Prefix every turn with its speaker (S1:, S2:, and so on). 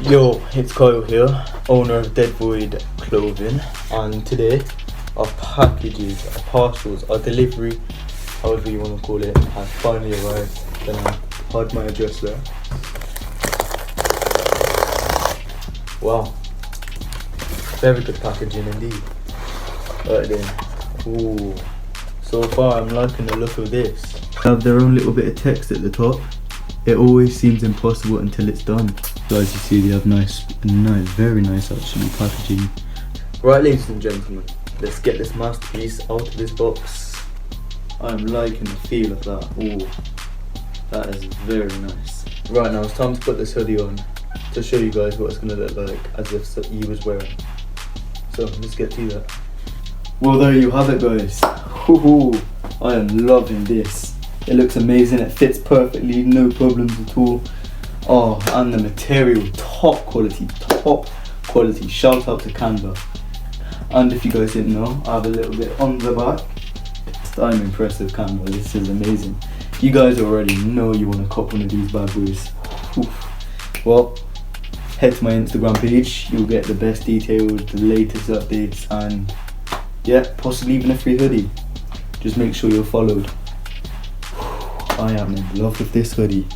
S1: Yo, it's Kyle here, owner of Dead Void Clothing, and today our packages, our parcels, our delivery, however you want to call it, has finally arrived. Then I had my address there. Wow, very good packaging indeed. Right then, ooh, so far I'm liking the look of this. They have their own little bit of text at the top. It always seems impossible until it's done. So as you see, they have very nice actually packaging. Right, ladies and gentlemen, let's get this masterpiece out of this box. I'm liking the feel of that. Ooh, that is very nice. Right, now it's time to put this hoodie on to show you guys what it's going to look like as if he was wearing. So let's get to that. Well, there you have it, guys. Ooh, I am loving this. It looks amazing, it fits perfectly, no problems at all. Oh, and the material, top quality, shout out to Canva. And if you guys didn't know, I have a little bit on the back. I'm impressed with Canva, this is amazing. You guys already know you want to cop one of these bad boys. Oof. Well, head to my Instagram page, you'll get the best details, the latest updates, and yeah, possibly even a free hoodie. Just make sure you're followed. I am in love with this hoodie.